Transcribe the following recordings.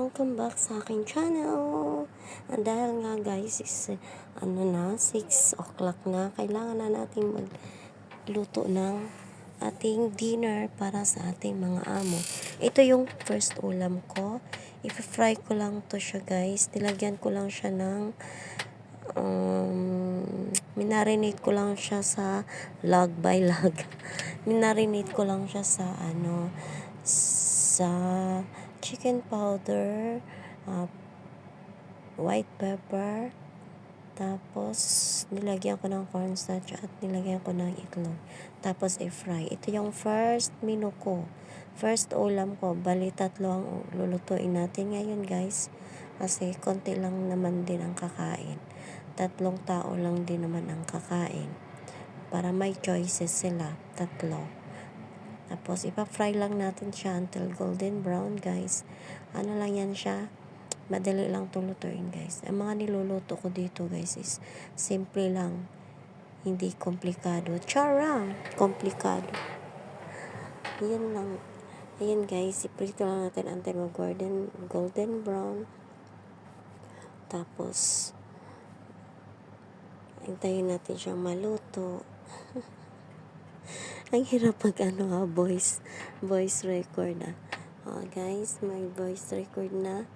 welcome back sa aking channel. Dahil nga guys is 6 o'clock na, kailangan na natin magluto ng ating dinner para sa ating mga amo. Ito yung first ulam ko. I-fry ko lang to siya guys. Nilagyan ko lang siya ng minarinate ko lang siya sa log by log. Minarinate ko lang siya sa sa chicken powder, white pepper, tapos nilagyan ko ng cornstarch at nilagyan ko ng itlog. Tapos i-fry. Ito yung first menu ko. First ulam ko. Bali, 3 ang lulutuin natin ngayon guys. Kasi konti lang naman din ang kakain. 3 tao lang din naman ang kakain. Para may choices sila. 3. Tapos, ipa-fry lang natin siya until golden brown, guys. Ano lang yan siya? Madali lang itong lutuin, guys. Ang mga niluluto ko dito, guys, is simple lang. Hindi komplikado. Charang! Komplikado. Yan lang. Ayan, guys. Iprito lang natin until golden brown. Tapos, hintayin natin siyang maluto. Ang hirap voice record guys, may voice record na.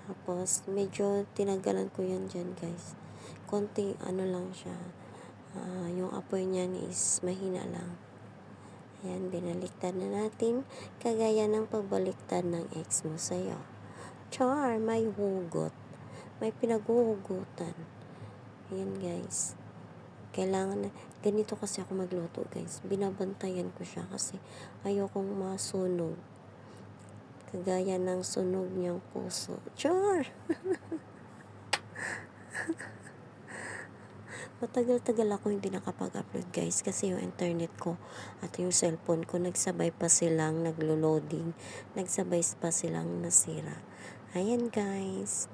Tapos, medyo tinagalan ko yan dyan guys. Konting lang siya. Yung apoy niyan is mahina lang. Ayan, binaliktad na natin. Kagaya ng pagbaliktad ng ex mo sa'yo. Char, may hugot. May pinaghuhugutan. Ayan guys. Kailangan na, ganito kasi ako magluto guys. Binabantayan ko siya kasi ayokong masunog. Kagaya ng sunog niyang puso. Char! Matagal-tagal ako hindi nakapag-upload guys kasi yung internet ko at yung cellphone ko nagsabay pa silang naglo-loading. Nagsabay pa silang nasira. Ayan guys.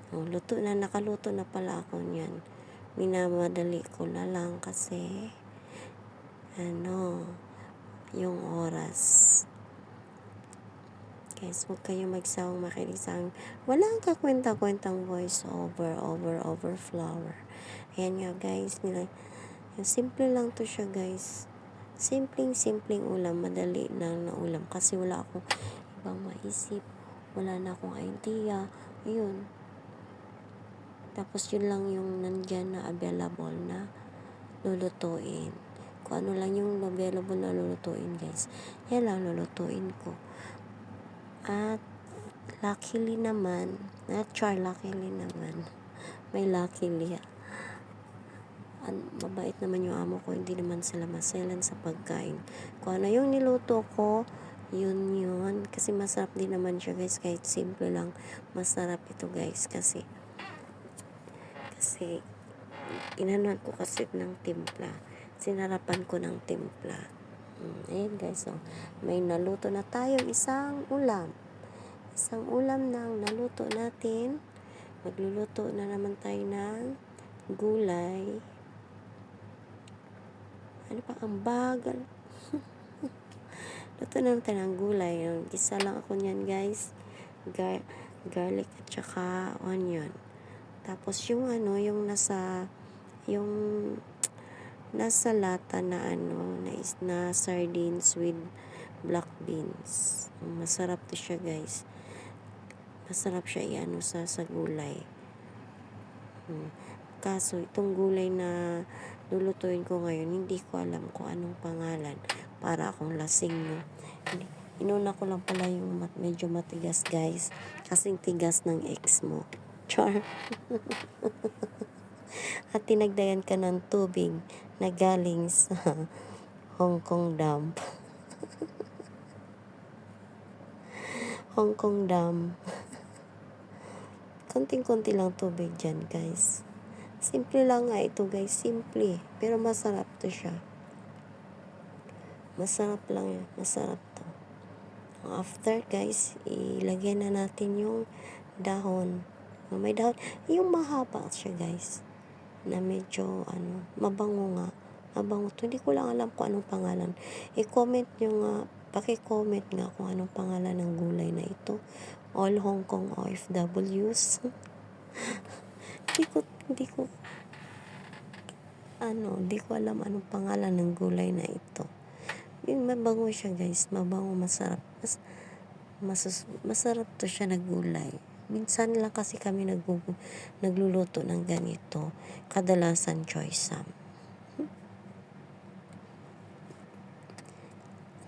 Nakaluto na pala ako niyan. Minamadali ko na lang kasi yung oras. Guys, huwag kayong magsawang makinig sa walang kakwenta-kwentang voice over flower. Ayan nga guys, simple lang to siya guys. Simpleng ulam, madali lang na ulam kasi wala akong ibang maisip. Wala na akong idea. Ayun. Tapos yun lang yung nandyan na available na lulutuin. Kung ano lang yung available na lulutuin guys. Yan lang lulutuin ko. At luckily naman, may luckily. Mabait naman yung amo ko. Hindi naman sila maselan sa pagkain. Kung ano yung niluto ko, yun. Kasi masarap din naman siya guys. Kahit simple lang, masarap ito guys. Kasi inanuan ko kasi ng timpla. Sinarapan ko ng timpla. Ayan guys, may naluto na tayong isang ulam. Isang ulam na naluto natin. Magluluto na naman tayo ng gulay. Ano pa ang bagal? Luto na naman tayo ng gulay. Gisa lang ako niyan guys. Garlic at saka onion. Tapos yung nasa lata na sardines with black beans. Masarap to siya guys. Masarap siya sa gulay. Kaso itong gulay na lulutuin ko ngayon, hindi ko alam kung anong pangalan. Para akong lasing no. Inuna ko lang pala yung medyo matigas guys. Kasing tigas ng ex mo. Char. At tinagdayan ka ng tubig na galing sa Hong Kong Dam. Hong Kong Dam. Konting-konti lang tubig dyan guys. Simple lang nga ito guys. Simple. Pero masarap to siya. Masarap lang yan. Masarap to. After guys, ilagay na natin yung dahon. May dahon. Yung mahaba siya guys. Na medyo mabango nga. Mabango to. Hindi ko lang alam kung anong pangalan. I-comment nyo nga. Paki-comment nga kung anong pangalan ng gulay na ito. all Hong Kong OFWs. Hindi ko alam anong pangalan ng gulay na ito. Mabango siya guys, mabango, masarap. Masarap to siya na gulay. Minsan lang kasi kami nagluluto ng ganito. Kadalasan choy sam.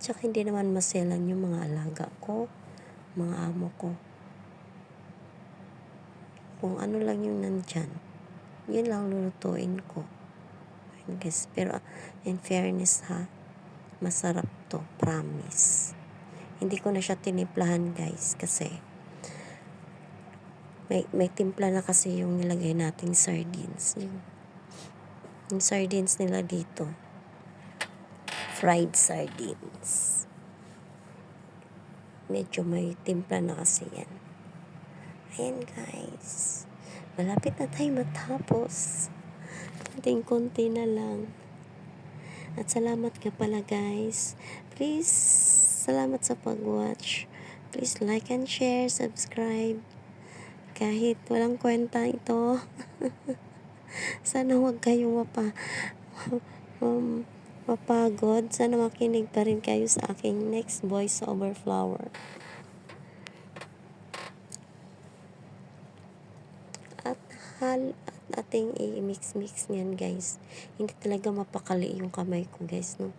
Tsaka hindi naman maselan yung mga alaga ko, mga amo ko. Kung ano lang yung nandyan, yun lang lulutuin ko. Guys, pero in fairness ha, masarap to, promise. Hindi ko na siya tiniplahan guys kasi may timpla na kasi yung nilagay nating sardines. Yung sardines nila dito, fried sardines. Medyo may timpla na kasi yan. Ayan guys, malapit na tayo matapos. Konting-konti na lang. At salamat ka pala guys. Please, salamat sa pag-watch. Please like and share, subscribe. Kahit walang kwenta ito. Sana huwag kayong mapagod. Sana makinig pa rin kayo sa aking next voice over flower. At ating i-mix niyan guys. Hindi talaga mapakali yung kamay ko guys, no.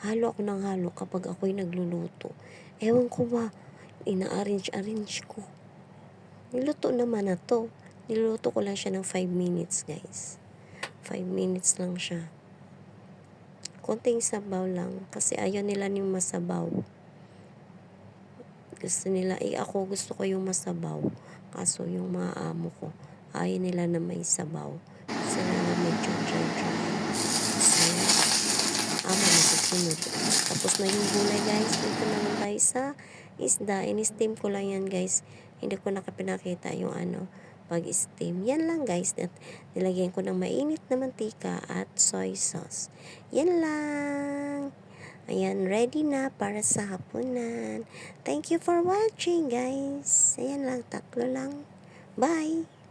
Halo ako ng halo kapag ako'y nagluluto. Ewan ko ba, ina-arrange ko. Niluto naman na to. Niluto ko lang siya ng 5 minutes guys. 5 minutes lang siya. Konting sabaw lang kasi ayaw nila yung masabaw. Gusto nila, ako gusto ko yung masabaw. Kaso yung mga amo ko, ayaw nila na may sabaw. Gusto nila medyo dry. Kasi ama masusunod. Tapos na yung gulay guys. Dito naman tayo sa isda. In-steam ko lang yan guys. Hindi ko nakapinakita yung pag-steam. Yan lang guys. At nilagyan ko ng mainit na mantika at soy sauce. Yan lang. Ayan, ready na para sa hapunan. Thank you for watching guys. Ayan lang, 3 lang. Bye!